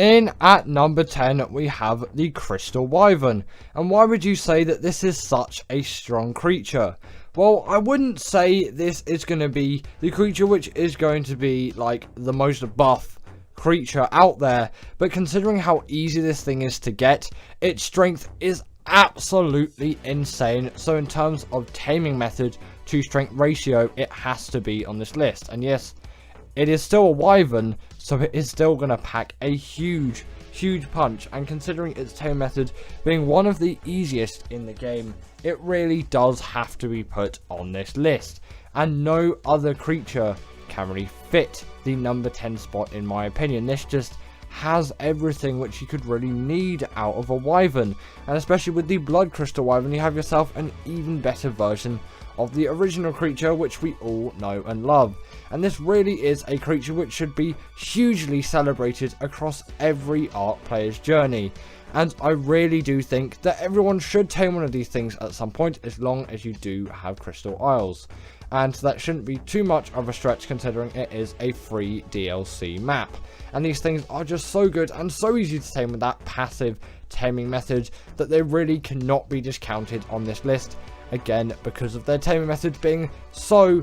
In at number 10, we have the Crystal Wyvern. And why would you say that this is such a strong creature? Well, I wouldn't say this is going to be the creature which is going to be like the most buff creature out there, but considering how easy this thing is to get, its strength is absolutely insane. So in terms of taming method to strength ratio, it has to be on this list. And yes, it is still a wyvern, so it is still going to pack a huge punch, and considering its tame method being one of the easiest in the game, it really does have to be put on this list, and no other creature can really fit the number 10 spot in my opinion. This just has everything which you could really need out of a wyvern, and especially with the blood crystal wyvern, you have yourself an even better version of the original creature which we all know and love. And this really is a creature which should be hugely celebrated across every Ark player's journey, and I really do think that everyone should tame one of these things at some point, as long as you do have Crystal Isles. And that shouldn't be too much of a stretch considering it is a free DLC map. And these things are just so good and so easy to tame with that passive taming method that they really cannot be discounted on this list. Again, because of their taming method being so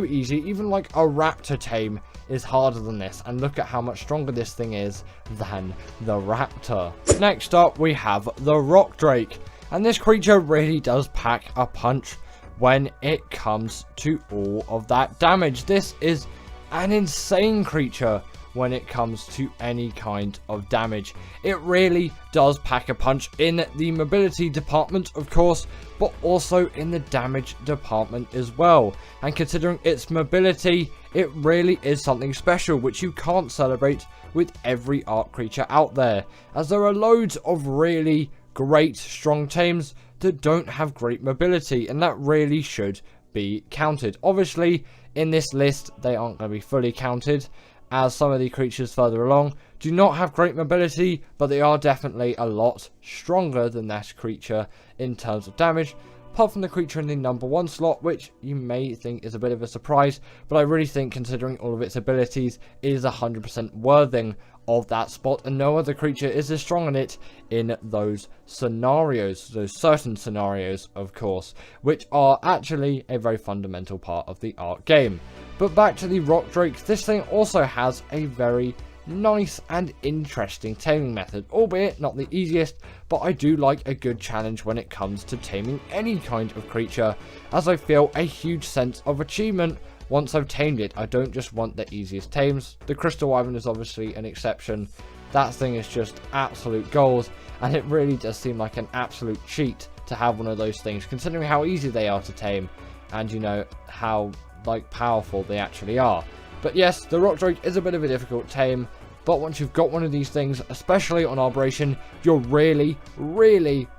easy. Even like a raptor tame is harder than this, and look at how much stronger this thing is than the raptor. Next up, we have the rock drake, and this creature really does pack a punch when it comes to all of that damage. This is an insane creature when it comes to any kind of damage. It really does pack a punch in the mobility department, of course, but also in the damage department as well. And considering its mobility, it really is something special which you can't celebrate with every Ark creature out there, as there are loads of really great strong tames that don't have great mobility, and that really should be counted. Obviously, in this list, they aren't going to be fully counted, as some of the creatures further along do not have great mobility, but they are definitely a lot stronger than that creature in terms of damage, apart from the creature in the number 1 slot, which you may think is a bit of a surprise, but I really think considering all of its abilities, it is 100% worthy of that spot, and no other creature is as strong in it in those scenarios, those certain scenarios, of course, which are actually a very fundamental part of the Ark game. But back to the rock drake, this thing also has a very nice and interesting taming method, albeit not the easiest, but I do like a good challenge when it comes to taming any kind of creature, as I feel a huge sense of achievement once I've tamed it. I don't just want the easiest tames. The Crystal Wyvern is obviously an exception. That thing is just absolute gold, and it really does seem like an absolute cheat to have one of those things, considering how easy they are to tame, and you know how like powerful they actually are. But yes, the rock drake is a bit of a difficult tame, but once you've got one of these things, especially on Arboration, you're really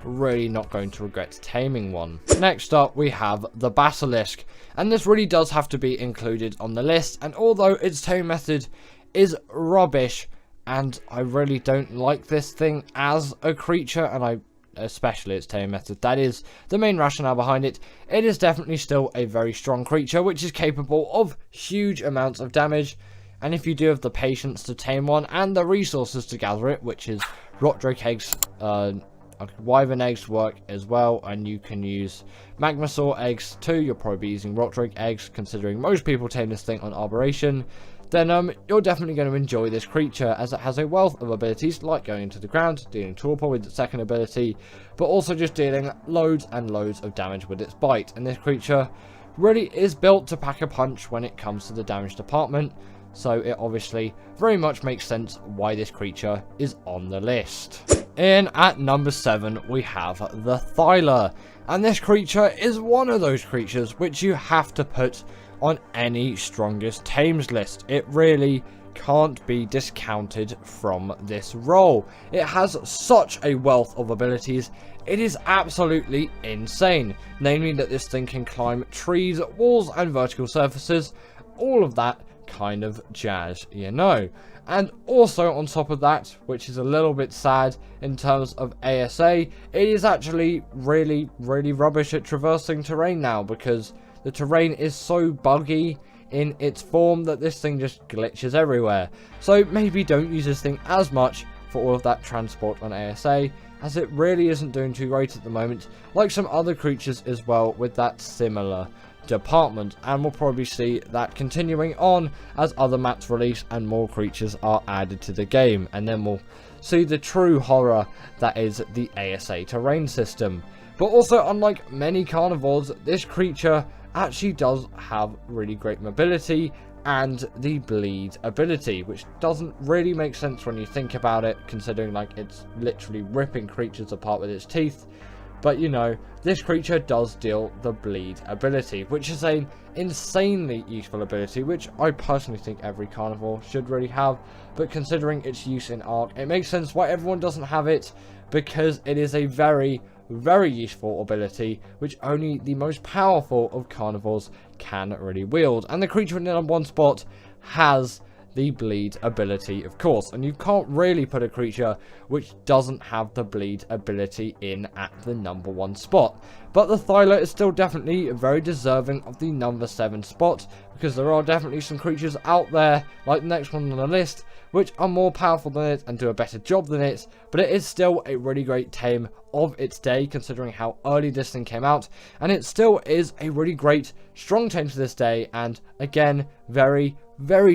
not going to regret taming one. Next up, we have the Basilisk, and this really does have to be included on the list, and although its tame method is rubbish, and I really don't like this thing as a creature, and especially its tame method, that is the main rationale behind it, it is definitely still a very strong creature, which is capable of huge amounts of damage. And if you do have the patience to tame one and the resources to gather it, which is rock drake eggs, wyvern eggs work as well, and you can use magmasaur eggs too. You'll probably be using rock drake eggs, considering most people tame this thing on Arboration. Then you're definitely going to enjoy this creature, as it has a wealth of abilities, like going into the ground, dealing torpor with its second ability, but also just dealing loads and loads of damage with its bite. And this creature really is built to pack a punch when it comes to the damage department. So it obviously very much makes sense why this creature is on the list. In at number 7, we have the Thyla. And this creature is one of those creatures which you have to put on any strongest tames list. It really can't be discounted from this role. It has such a wealth of abilities. It is absolutely insane. Namely that this thing can climb trees, walls, and vertical surfaces. All of that kind of jazz, you know. And also on top of that, which is a little bit sad in terms of ASA, it is actually really rubbish at traversing terrain now, because the terrain is so buggy in its form that this thing just glitches everywhere. So maybe don't use this thing as much for all of that transport on ASA, as it really isn't doing too great at the moment, like some other creatures as well with that similar department, and we'll probably see that continuing on as other maps release and more creatures are added to the game, and then we'll see the true horror that is the ASA terrain system. But also, unlike many carnivores, this creature actually does have really great mobility and the bleed ability, which doesn't really make sense when you think about it, considering like it's literally ripping creatures apart with its teeth. But you know, this creature does deal the bleed ability, which is an insanely useful ability, which I personally think every carnivore should really have. But considering its use in Ark, it makes sense why everyone doesn't have it, because it is a very useful ability which only the most powerful of carnivores can really wield. And the creature in the #1 spot has the bleed ability, of course, and you can't really put a creature which doesn't have the bleed ability in at the #1 spot. But the Thyla is still definitely very deserving of the #7 spot, because there are definitely some creatures out there, like the next one on the list, which are more powerful than it and do a better job than it, but it is still a really great tame of its day, considering how early this thing came out, and it still is a really great, strong tame to this day, and again, very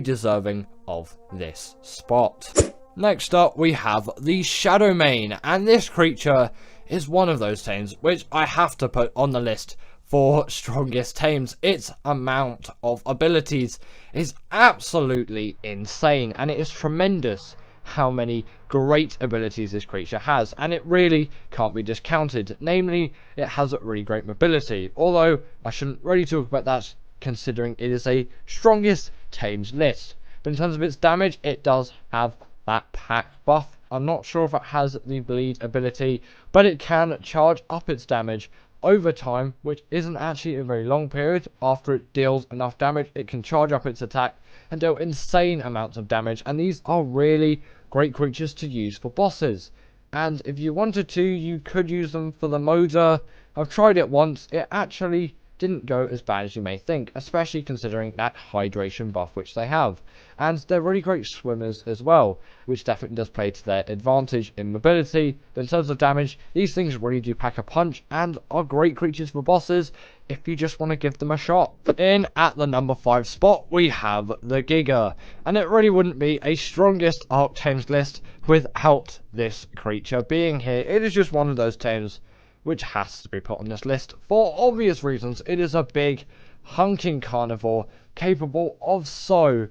deserving of this spot. Next up, we have the Shadowmane, and this creature is one of those tames which I have to put on the list for strongest tames. Its amount of abilities is absolutely insane, and it is tremendous how many great abilities this creature has, and it really can't be discounted. Namely, it has a really great mobility, although I shouldn't really talk about that considering it is a strongest tames list. But in terms of its damage, it does have that pack buff. I'm not sure if it has the bleed ability, but it can charge up its damage over time, which isn't actually a very long period. After it deals enough damage, it can charge up its attack and deal insane amounts of damage, and these are really great creatures to use for bosses. And if you wanted to, you could use them for the Moda. I've tried it once, it actually didn't go as bad as you may think, especially considering that hydration buff which they have. And they're really great swimmers as well, which definitely does play to their advantage in mobility. But in terms of damage, these things really do pack a punch and are great creatures for bosses if you just want to give them a shot. In at the #5 spot, we have the Giga, and it really wouldn't be a strongest Ark tames list without this creature being here. It is just one of those tames which has to be put on this list for obvious reasons. It is a big, hunking carnivore capable of so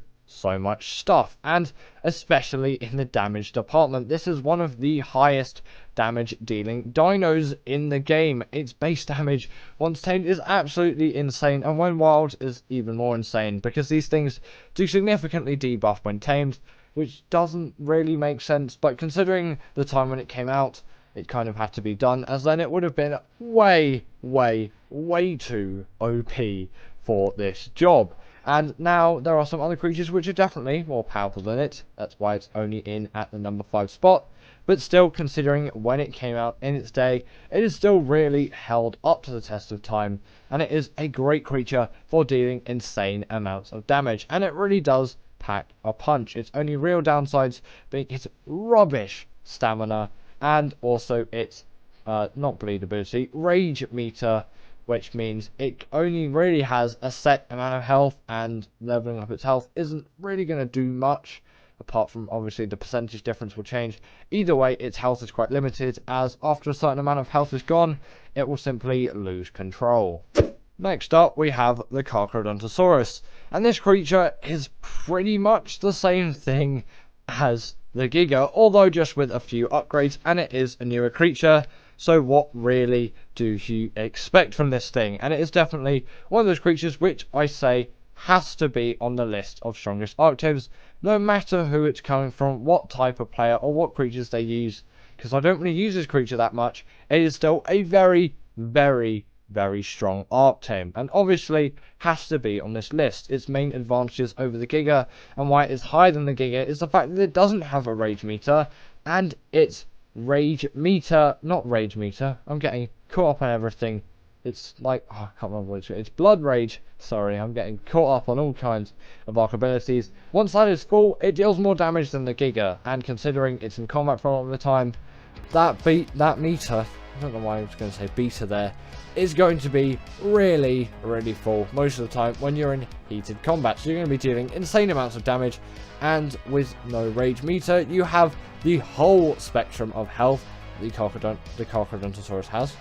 much stuff, and especially in the damage department. This is one of the highest damage dealing dinos in the game. Its base damage once tamed is absolutely insane, and when wild is even more insane, because these things do significantly debuff when tamed, which doesn't really make sense, but considering the time when it came out, it kind of had to be done, as then it would have been way too OP for this job. And now there are some other creatures which are definitely more powerful than it. That's why it's only in at the #5 spot. But still, considering when it came out in its day, it is still really held up to the test of time, and it is a great creature for dealing insane amounts of damage, and it really does pack a punch. Its only real downsides being its rubbish stamina, and also its not bleed ability, rage meter, which means it only really has a set amount of health, and leveling up its health isn't really going to do much, apart from obviously the percentage difference will change. Either way, its health is quite limited, as after a certain amount of health is gone, it will simply lose control. Next up, we have the Carcharodontosaurus, and this creature is pretty much the same thing as the Giga, although just with a few upgrades, and it is a newer creature. So what really do you expect from this thing? And it is definitely one of those creatures which I say has to be on the list of strongest Ark tames, no matter who it's coming from, what type of player, or what creatures they use. Because I don't really use this creature that much, it is still a very strong Ark tame, and obviously has to be on this list. Its main advantages over the Giga, and why it is higher than the Giga, is the fact that it doesn't have a rage meter, and its rage meter, not rage meter, I'm getting caught up on everything. It's like, oh, I can't remember what it's Blood Rage. Sorry, I'm getting caught up on all kinds of Ark abilities. Once that is full, it deals more damage than the Giga, and considering it's in combat for a lot of the time, that meter, I don't know why I was going to say beta there, is going to be really, really full most of the time when you're in heated combat. So you're going to be dealing insane amounts of damage, and with no rage meter, you have the whole spectrum of health the Carcharodontosaurus has.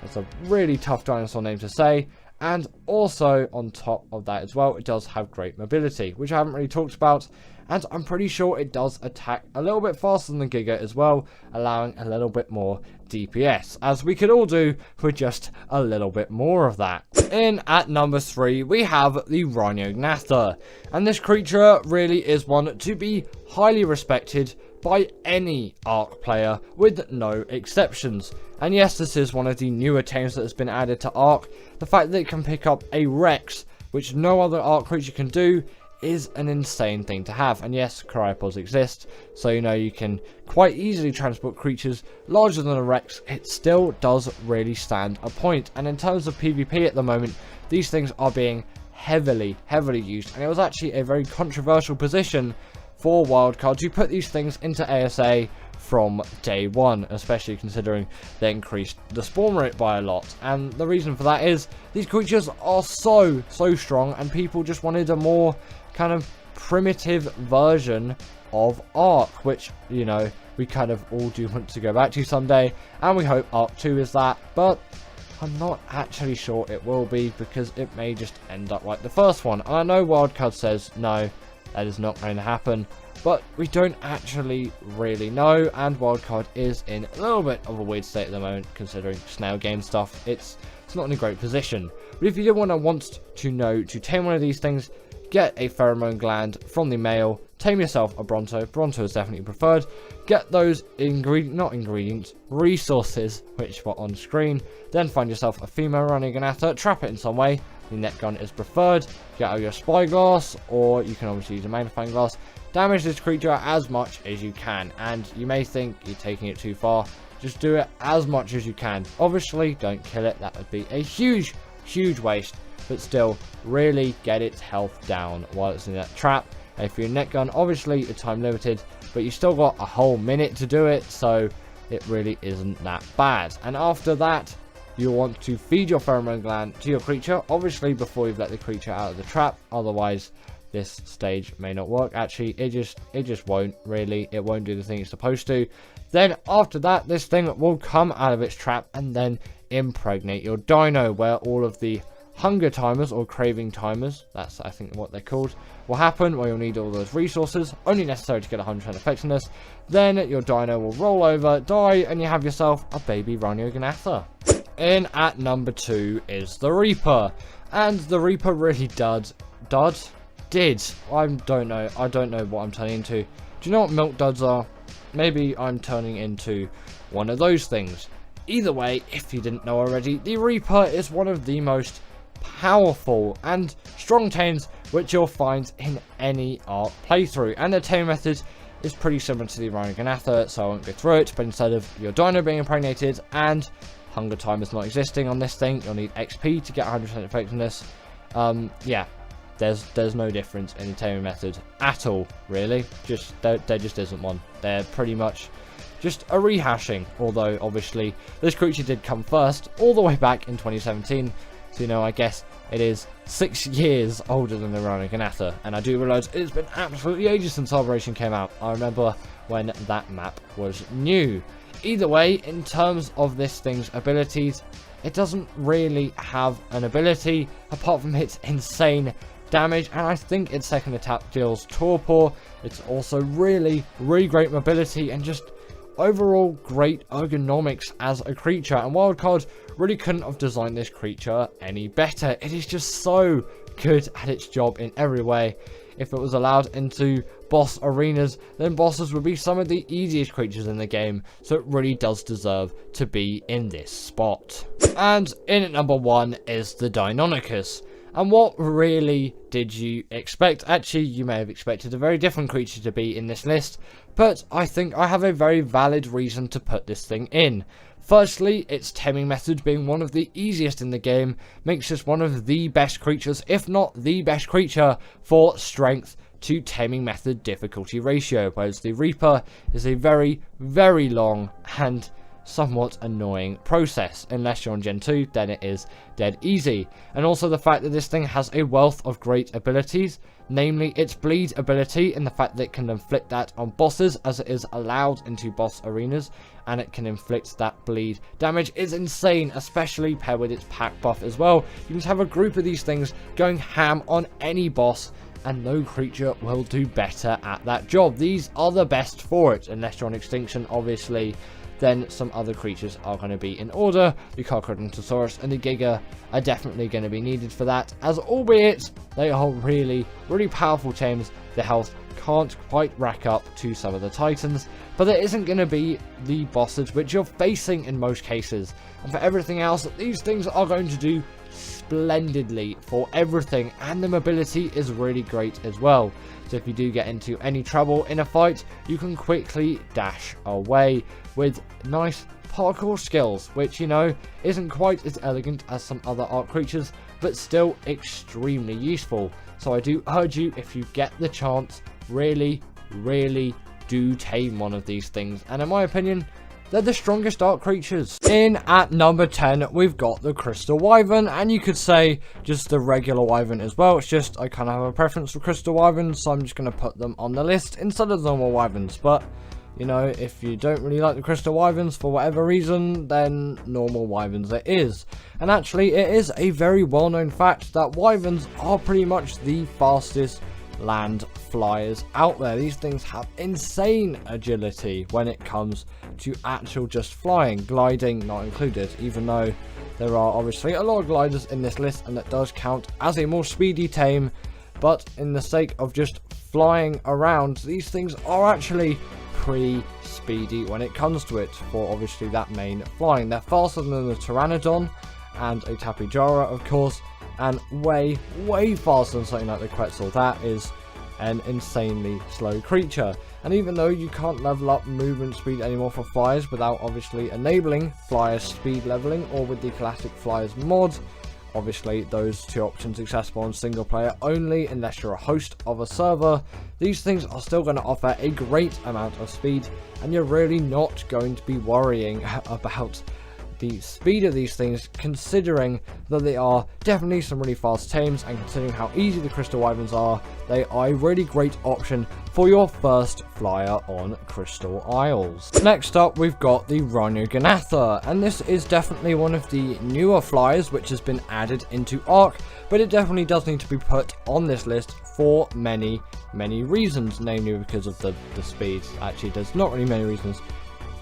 That's a really tough dinosaur name to say. And also, on top of that as well, it does have great mobility, which I haven't really talked about. And I'm pretty sure it does attack a little bit faster than the Giga as well, allowing a little bit more DPS, as we could all do with just a little bit more of that. In at number 3, we have the Rhinognatha. And this creature really is one to be highly respected by any Ark player, with no exceptions. And yes, this is one of the newer tames that has been added to Ark. The fact that it can pick up a Rex, which no other Ark creature can do, is an insane thing to have. And yes, cryopods exist, so you know you can quite easily transport creatures larger than a Rex. It still does really stand a point. And in terms of PvP at the moment, these things are being heavily used, and it was actually a very controversial position for wildcards who put these things into ASA from day one, especially considering they increased the spawn rate by a lot. And the reason for that is these creatures are so strong, and people just wanted a more kind of primitive version of Ark, which, you know, we kind of all do want to go back to someday, and we hope Ark 2 is that, but I'm not actually sure it will be, because it may just end up like the first one. And I know Wildcard says no, that is not going to happen, but we don't actually really know, and Wildcard is in a little bit of a weird state at the moment, considering snail game stuff. It's not in a great position. But if you did want to know to tame one of these things, get a pheromone gland from the male, tame yourself a Bronto. Bronto is definitely preferred. Get those resources, which were on screen. Then find yourself a female Rhinognatha, trap it in some way. The net gun is preferred. Get out your spyglass, or you can obviously use a magnifying glass. Damage this creature as much as you can, and you may think you're taking it too far. Just do it as much as you can. Obviously, don't kill it. That would be a huge waste, but still, really get its health down while it's in that trap. And if you're a net gun, obviously it's time limited, but you still got a whole minute to do it, so it really isn't that bad. And after that, you want to feed your pheromone gland to your creature, obviously before you've let the creature out of the trap, otherwise this stage may not work. Actually, it just won't, really. It won't do the thing it's supposed to. Then after that, this thing will come out of its trap and then impregnate your dino, where all of the hunger timers or craving timers, that's I think what they're called, will happen, where you'll need all those resources, only necessary to get 100% effectiveness. Then your dino will roll over, die, and you have yourself a baby Rhinognatha. In at number 2 is the Reaper, and the Reaper really did. I don't know what I'm turning into. Do you know what milk duds are? Maybe I'm turning into one of those things. Either way, if you didn't know already, the Reaper is one of the most powerful and strong tames which you'll find in any Ark playthrough, and the tame method is pretty similar to the Rhinognatha, so I won't go through it. But instead of your dino being impregnated and hunger timers not existing on this thing, you'll need XP to get 100% effectiveness. Yeah, there's no difference in the taming method at all, really. There just isn't one. They're pretty much just a rehashing, although obviously this creature did come first all the way back in 2017. So, you know, I guess it is 6 years older than the Rhinognatha, and I do realise it's been absolutely ages since Operation came out. I remember when that map was new. Either way, in terms of this thing's abilities, it doesn't really have an ability apart from its insane damage, and I think its second attack deals torpor. It's also really great mobility and just overall great ergonomics as a creature, and Wildcard really couldn't have designed this creature any better. It is just so good at its job in every way. If it was allowed into boss arenas, then bosses would be some of the easiest creatures in the game, so it really does deserve to be in this spot. And in at number 1 is the Deinonychus. And what really did you expect? Actually, you may have expected a very different creature to be in this list, but I think I have a very valid reason to put this thing in. Firstly, its taming method being one of the easiest in the game makes this one of the best creatures, if not the best creature, for strength to taming method difficulty ratio, whereas the Reaper is a very, very long and somewhat annoying process. Unless you're on Gen 2, then it is dead easy. And also the fact that this thing has a wealth of great abilities, namely its bleed ability, and the fact that it can inflict that on bosses as it is allowed into boss arenas, and it can inflict that bleed damage is insane, especially paired with its pack buff as well. You can have a group of these things going ham on any boss, and no creature will do better at that job. These are the best for it, unless you're on Extinction, obviously. Then some other creatures are going to be in order. The Carcharodontosaurus and the Giga are definitely going to be needed for that, as albeit they are really, really powerful tames. The health can't quite rack up to some of the Titans, but there isn't going to be the bosses which you're facing in most cases. And for everything else, these things are going to do splendidly for everything, and the mobility is really great as well. So if you do get into any trouble in a fight, you can quickly dash away with nice parkour skills, which, you know, isn't quite as elegant as some other Ark creatures, but still extremely useful. So I do urge you, if you get the chance, really, really do tame one of these things. And in my opinion, they're the strongest Ark creatures. In at number 10, we've got the Crystal Wyvern, and you could say just the regular Wyvern as well. It's just I kind of have a preference for Crystal Wyverns, so I'm just going to put them on the list instead of normal Wyverns. But, you know, if you don't really like the Crystal Wyverns for whatever reason, then normal Wyverns it is. And actually, it is a very well-known fact that Wyverns are pretty much the fastest land flyers out there. These things have insane agility when it comes to actual just flying, gliding not included, even though there are obviously a lot of gliders in this list, and that does count as a more speedy tame. But in the sake of just flying around, these things are actually pretty speedy when it comes to it, for obviously that main flying. They're faster than the Pteranodon and a Tapejara, of course, and way, way faster than something like the Quetzal. That is an insanely slow creature. And even though you can't level up movement speed anymore for flyers without obviously enabling flyer speed leveling, or with the classic flyers mod, obviously those two options accessible on single player only unless you're a host of a server, these things are still going to offer a great amount of speed, and you're really not going to be worrying about the speed of these things, considering that they are definitely some really fast tames, and considering how easy the Crystal Wyverns are, they are a really great option for your first flyer on Crystal Isles. Next up, we've got the Rhinogonatha, and this is definitely one of the newer flyers which has been added into Ark, but it definitely does need to be put on this list for many, many reasons, namely because of the speed. Actually, there's not really many reasons.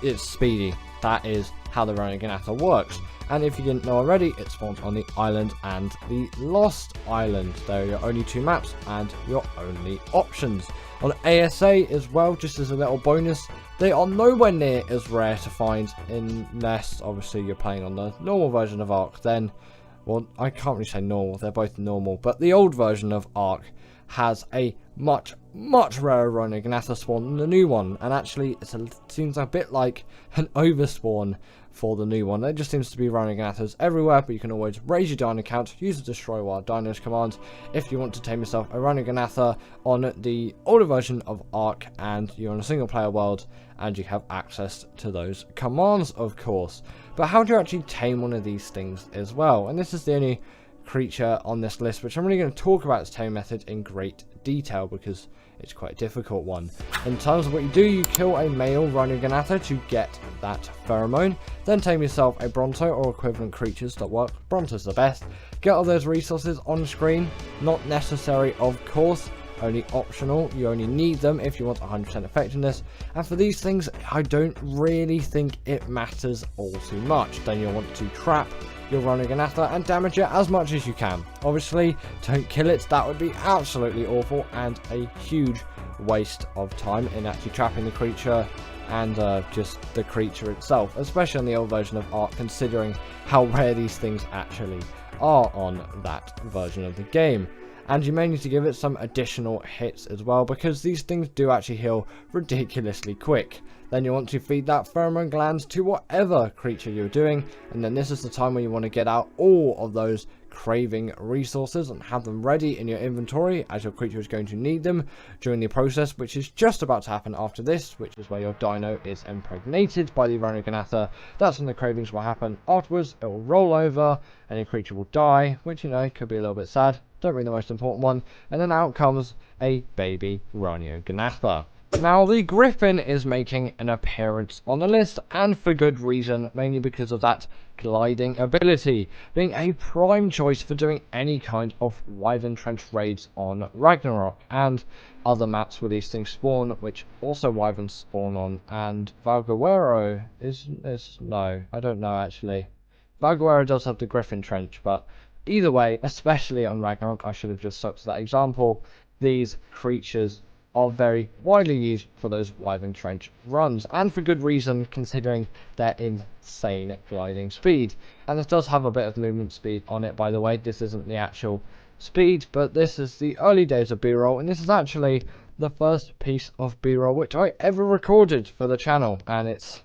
It's speedy. That is how the Rhinogonatha works. And if you didn't know already, it spawns on the island and the Lost Island. They're your only two maps and your only options. On ASA as well, just as a little bonus, they are nowhere near as rare to find, unless obviously you're playing on the normal version of Ark. Then, well, I can't really say normal, they're both normal, but the old version of Ark has a much rarer Rhinogonatha spawn than the new one, and actually it seems a bit like an overspawn for the new one. There just seems to be Rhinogonathas everywhere, but you can always raise your dino count, use the Destroy Wild Dinos command if you want to tame yourself a Rhinogonatha on the older version of Ark, and you're on a single player world and you have access to those commands, of course. But how do you actually tame one of these things as well? And this is the only creature on this list which I'm really going to talk about its tame method in great detail, because it's quite a difficult one. In terms of what you do, you kill a male Rhinogonatha to get that pheromone, then tame yourself a Bronto or equivalent creatures that work. Bronto's the best. Get all those resources on screen, not necessary of course, only optional. You only need them if you want 100% effectiveness, and for these things I don't really think it matters all too much. Then you'll want to trap your Rhinogonatha and damage it as much as you can. Obviously don't kill it, that would be absolutely awful and a huge waste of time in actually trapping the creature and just the creature itself, especially on the old version of Ark, considering how rare these things actually are on that version of the game. and you may need to give it some additional hits as well, because these things do actually heal ridiculously quick. Then you want to feed that pheromone glands to whatever creature you're doing, and then this is the time when you want to get out all of those craving resources and have them ready in your inventory, as your creature is going to need them during the process, which is just about to happen after this, which is where your dino is impregnated by the Rhinogonatha. That's when the cravings will happen. Afterwards it will roll over and your creature will die, which, you know, could be a little bit sad, don't bring the most important one, and then out comes a baby Rhinogonatha. Now, the Griffin is making an appearance on the list, and for good reason, mainly because of that gliding ability, being a prime choice for doing any kind of Wyvern Trench raids on Ragnarok, and other maps where these things spawn, which also Wyverns spawn on, and Valguero is no, I don't know actually. Valguero does have the Griffin Trench, but either way, especially on Ragnarok, I should have just stuck to that example, these creatures are very widely used for those Wyvern Trench runs, and for good reason, considering their insane gliding speed. And this does have a bit of movement speed on it, by the way. This isn't the actual speed, but this is the early days of B-roll, and this is actually the first piece of B-roll which I ever recorded for the channel, and it's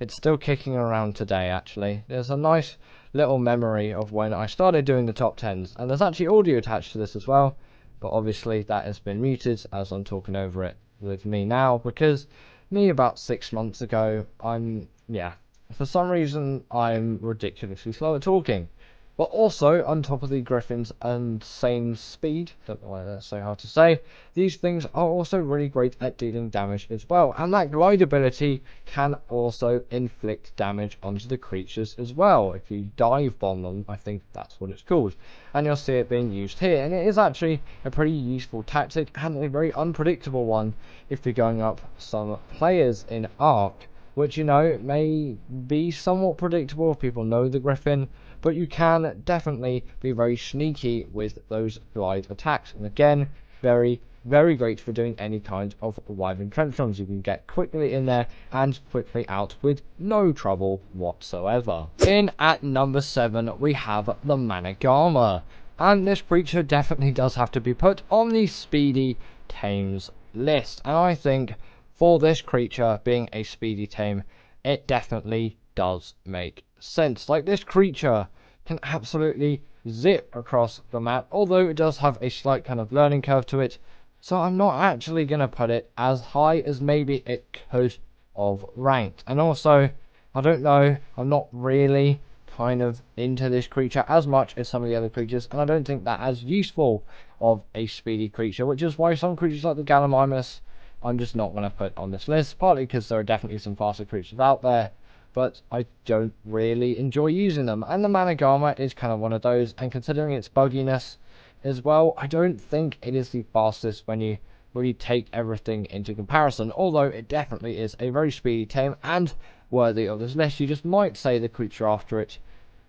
still kicking around today. Actually, there's a nice little memory of when I started doing the top 10s, and there's actually audio attached to this as well. But obviously that has been muted as I'm talking over it with me now, because me about 6 months ago, for some reason I'm ridiculously slow at talking. But also, on top of the Griffin's insane speed, don't know why that's so hard to say, these things are also really great at dealing damage as well. And that glide ability can also inflict damage onto the creatures as well. If you dive bomb them, I think that's what it's called. And you'll see it being used here. And it is actually a pretty useful tactic, and a very unpredictable one if you're going up some players in Ark, which, you know, may be somewhat predictable if people know the Griffin, but you can definitely be very sneaky with those glide attacks. And again, very, very great for doing any kind of Wyvern Trench runs. You can get quickly in there and quickly out with no trouble whatsoever. In at number 7, we have the Manigama. And this creature definitely does have to be put on the speedy tames list. And I think for this creature being a speedy tame, it definitely does make sense. Like, this creature can absolutely zip across the map, although it does have a slight kind of learning curve to it, so I'm not actually going to put it as high as maybe it could have ranked. And also, I don't know, I'm not really kind of into this creature as much as some of the other creatures, and I don't think that as useful of a speedy creature, which is why some creatures like the Gallimimus I'm just not going to put on this list, partly because there are definitely some faster creatures out there, but I don't really enjoy using them. And the Manigama is kind of one of those, and considering its bugginess as well, I don't think it is the fastest when you really take everything into comparison, although it definitely is a very speedy tame and worthy of this list. You just might say the creature after it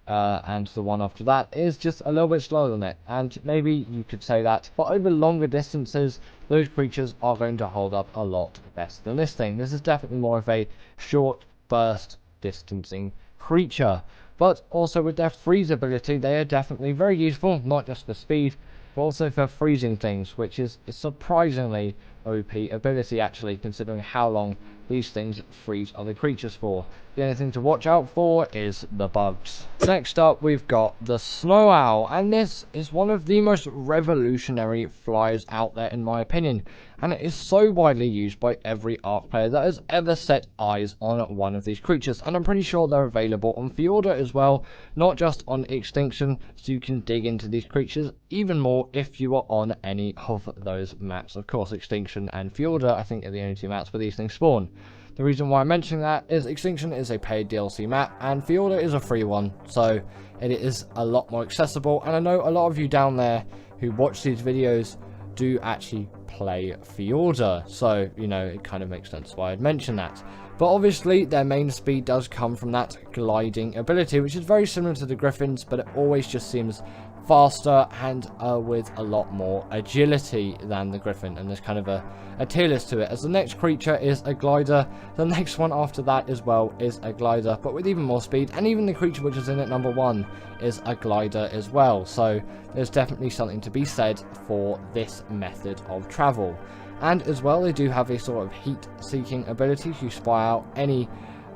and the one after that is just a little bit slower than it, and maybe you could say that, but over longer distances those creatures are going to hold up a lot better than this thing. This is definitely more of a short burst distancing creature, but also with their freeze ability they are definitely very useful, not just for speed but also for freezing things, which is a surprisingly OP ability actually, considering how long these things freeze other creatures for. The only thing to watch out for is the bugs. Next up we've got the Snow Owl, and this is one of the most revolutionary flyers out there in my opinion, and it is so widely used by every Ark player that has ever set eyes on one of these creatures, and I'm pretty sure they're available on Fjorda as well, not just on Extinction, so you can dig into these creatures even more if you are on any of those maps. Of course, Extinction and Fjorda I think are the only two maps where these things spawn. The reason why I'm mentioning that is Extinction is a paid DLC map and Fjorda is a free one, so it is a lot more accessible, and I know a lot of you down there who watch these videos do actually play Fjorda, so, you know, it kind of makes sense why I'd mention that. But obviously their main speed does come from that gliding ability, which is very similar to the Griffins, but it always just seems faster and with a lot more agility than the griffin, and there's kind of a tier list to it, as the next creature is a glider, the next one after that as well is a glider, but with even more speed, and even the creature which is in at number 1 is a glider as well. So there's definitely something to be said for this method of travel. And as well, they do have a sort of heat seeking ability to spy out any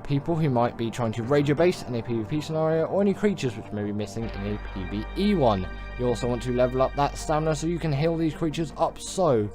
people who might be trying to raid your base in a PvP scenario, or any creatures which may be missing in a PvE one. You also want to level up that stamina so you can heal these creatures up so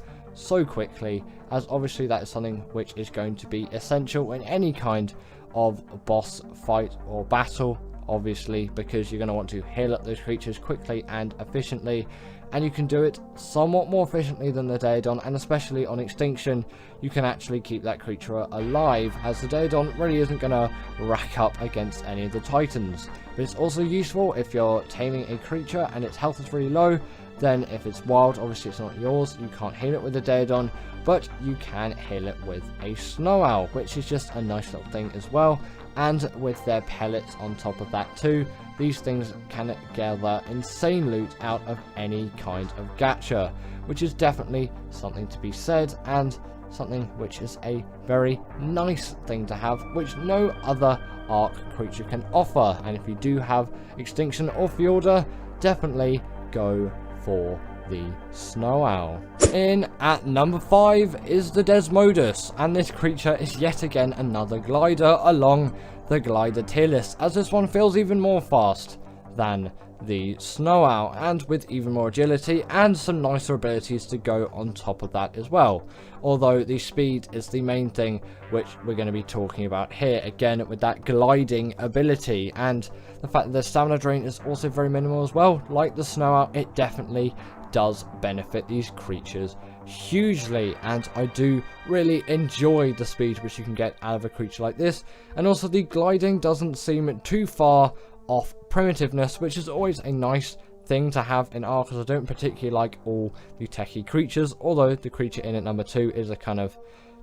quickly, as obviously that is something which is going to be essential in any kind of boss fight or battle, obviously, because you're going to want to heal up those creatures quickly and efficiently, and you can do it somewhat more efficiently than the Daedon, and especially on extinction you can actually keep that creature alive, as the Daedon really isn't going to rack up against any of the Titans. But it's also useful if you're taming a creature and its health is really low. Then if it's wild, obviously it's not yours, you can't heal it with a Daedon, but you can heal it with a Snow Owl, which is just a nice little thing as well. And with their pellets on top of that too, these things can gather insane loot out of any kind of gacha, which is definitely something to be said, and something which is a very nice thing to have, which no other Ark creature can offer. And if you do have Extinction or Fjorda, definitely go for the Snow Owl. In at number 5 is the Desmodus, and this creature is yet again another glider along the glider tier list, as this one feels even more fast than the Snow Owl, and with even more agility and some nicer abilities to go on top of that as well. Although the speed is the main thing which we're going to be talking about here, again with that gliding ability, and the fact that the stamina drain is also very minimal as well. Like the Snow Owl, it definitely does benefit these creatures hugely, and I do really enjoy the speed which you can get out of a creature like this. And also the gliding doesn't seem too far off primitiveness, which is always a nice thing to have in Ark, because I don't particularly like all the techie creatures, although the creature in at number 2 is a kind of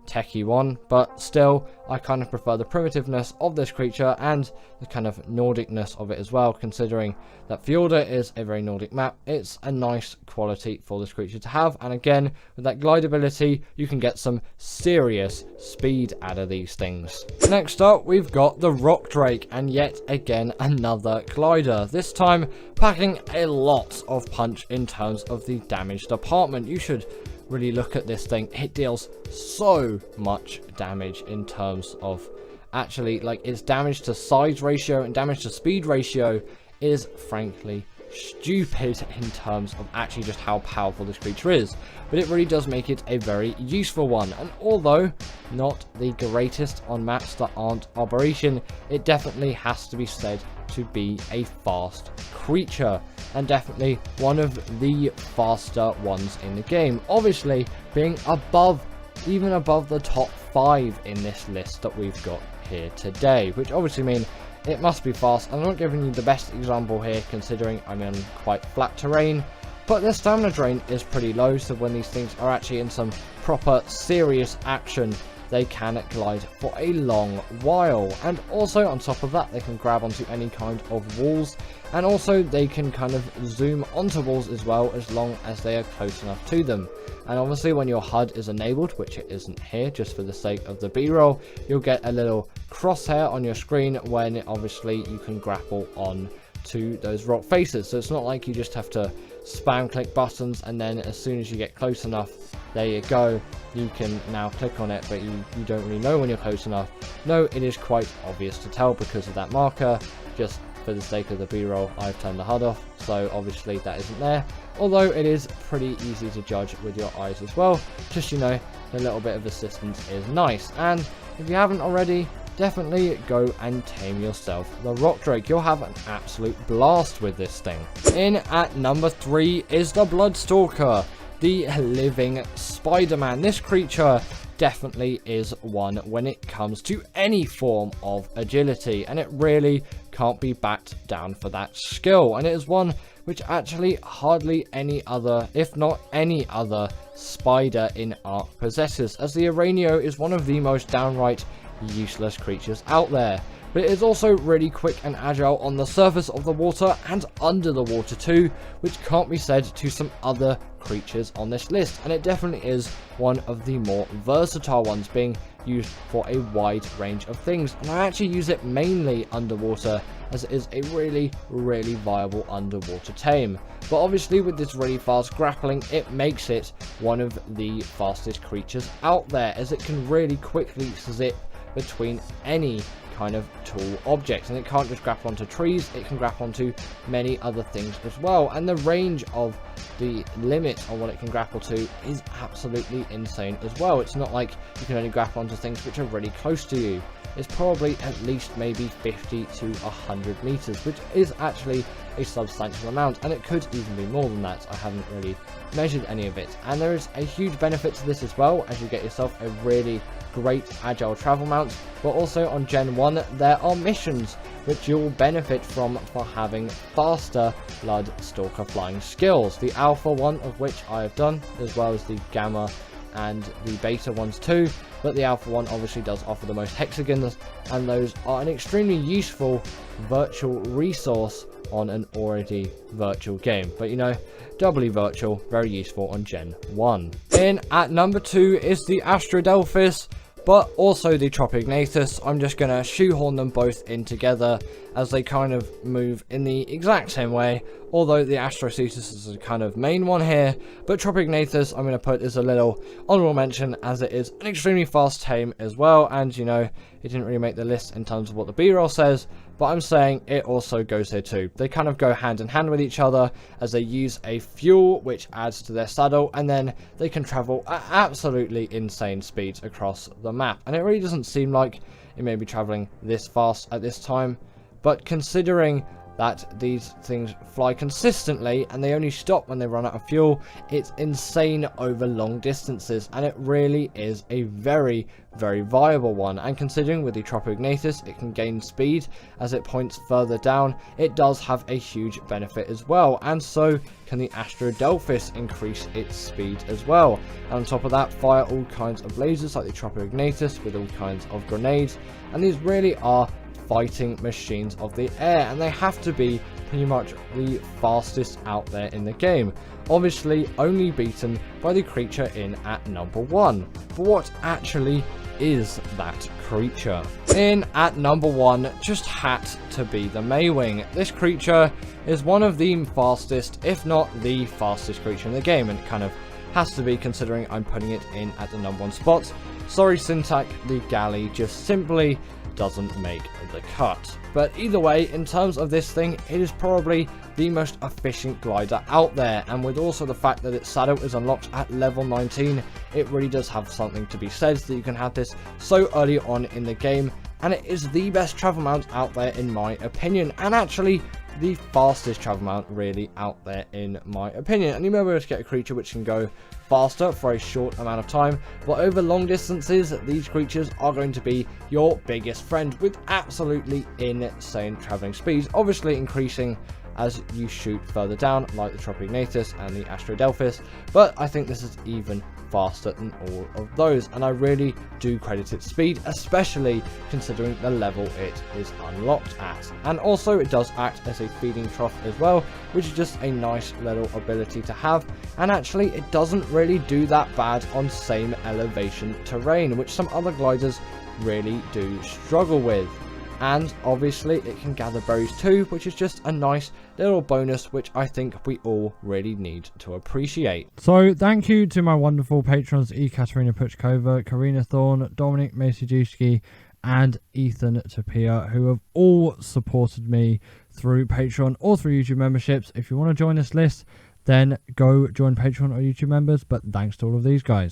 techie one, but still I kind of prefer the primitiveness of this creature and the kind of Nordicness of it as well, considering that Fjorda is a very Nordic map. It's a nice quality for this creature to have, and again with that glide ability you can get some serious speed out of these things. Next up we've got the Rock Drake, and yet again another glider, this time packing a lot of punch in terms of the damage department. You should really look at this thing. It deals so much damage in terms of actually, like, its damage to size ratio and damage to speed ratio is frankly stupid in terms of actually just how powerful this creature is, but it really does make it a very useful one. And although not the greatest on maps that aren't Arboretion, it definitely has to be said to be a fast creature, and definitely one of the faster ones in the game, obviously being even above the top 5 in this list that we've got here today, which obviously mean it must be fast. I'm not giving you the best example here considering I'm in quite flat terrain, but the stamina drain is pretty low, so when these things are actually in some proper serious action, they can glide for a long while. And also on top of that, they can grab onto any kind of walls, and also they can kind of zoom onto walls as well, as long as they are close enough to them. And obviously when your HUD is enabled, which it isn't here just for the sake of the B-roll, you'll get a little crosshair on your screen when obviously you can grapple on to those rock faces. So it's not like you just have to spam click buttons and then as soon as you get close enough, there you go, you can now click on it, but you don't really know when you're close enough. No, it is quite obvious to tell because of that marker. Just for the sake of the B-roll, I've turned the HUD off, so obviously that isn't there, although it is pretty easy to judge with your eyes as well. Just, you know, a little bit of assistance is nice. And if you haven't already, definitely go and tame yourself the Rock Drake. You'll have an absolute blast with this thing. In at number 3 is the Bloodstalker, the living Spider-Man. This creature definitely is one when it comes to any form of agility, and it really can't be backed down for that skill. And it is one which actually hardly any other, if not any other, spider in Ark possesses, as the Aranio is one of the most downright useless creatures out there. But it is also really quick and agile on the surface of the water and under the water too, which can't be said to some other creatures on this list, and it definitely is one of the more versatile ones, being used for a wide range of things. And I actually use it mainly underwater, as it is a really viable underwater tame. But obviously with this really fast grappling, it makes it one of the fastest creatures out there, as it can really quickly zip between any kind of tall objects, and it can't just grapple onto trees, it can grapple onto many other things as well. And the range of the limit on what it can grapple to is absolutely insane as well. It's not like you can only grapple onto things which are really close to you. It's probably at least maybe 50 to 100 meters, which is actually a substantial amount, and it could even be more than that. I haven't really measured any of it. And there is a huge benefit to this as well, as you get yourself a really great agile travel mount. But also on Gen 1 there are missions which you'll benefit from for having faster Blood Stalker flying skills. The alpha one of which I have done, as well as the gamma and the beta ones too, but the alpha one obviously does offer the most hexagons, and those are an extremely useful virtual resource on an already virtual game. But you know, doubly virtual, very useful on Gen 1. In at number 2 is the Astrodelphis, but also the Tropignathus. I'm just going to shoehorn them both in together, as they kind of move in the exact same way, although the Astrocetus is a kind of main one here. But Tropignathus I'm going to put as a little honorable mention, as it is an extremely fast tame as well. And you know, it didn't really make the list in terms of what the B-roll says, but I'm saying it also goes here too. They kind of go hand in hand with each other, as they use a fuel which adds to their saddle, and then they can travel at absolutely insane speeds across the map. And it really doesn't seem like it may be traveling this fast at this time, but considering that these things fly consistently and they only stop when they run out of fuel, it's insane over long distances, and it really is a very viable one. And considering with the Tropignathus it can gain speed as it points further down, it does have a huge benefit as well, and so can the Astrodelphis increase its speed as well. And on top of that, fire all kinds of lasers like the Tropignathus with all kinds of grenades, and these really are fighting machines of the air, and they have to be pretty much the fastest out there in the game, obviously only beaten by the creature in at number 1. But what actually is that creature? In at number 1 just had to be the Maywing. This creature is one of the fastest, if not the fastest creature in the game, and it kind of has to be, considering I'm putting it in at the number 1 spot. Sorry Syntac, the galley just simply doesn't make the cut. But either way, in terms of this thing, it is probably the most efficient glider out there, and with also the fact that its saddle is unlocked at level 19, it really does have something to be said that you can have this so early on in the game. And it is the best travel mount out there in my opinion, and actually the fastest travel mount really out there in my opinion. And you may be able to get a creature which can go faster for a short amount of time, but over long distances these creatures are going to be your biggest friend, with absolutely insane traveling speeds, obviously increasing as you shoot further down like the Tropignathus and the Astrodelphis. But I think this is even faster than all of those, and I really do credit its speed, especially considering the level it is unlocked at. And also it does act as a feeding trough as well, which is just a nice little ability to have. And actually it doesn't really do that bad on same elevation terrain, which some other gliders really do struggle with. And obviously it can gather berries too, which is just a nice little bonus, which I think we all really need to appreciate. So thank you to my wonderful patrons Ekaterina Puchkova, Karina Thorne, Dominic Masajewski and Ethan Tapia, who have all supported me through Patreon or through YouTube memberships. If you want to join this list, then go join Patreon or YouTube members, but thanks to all of these guys.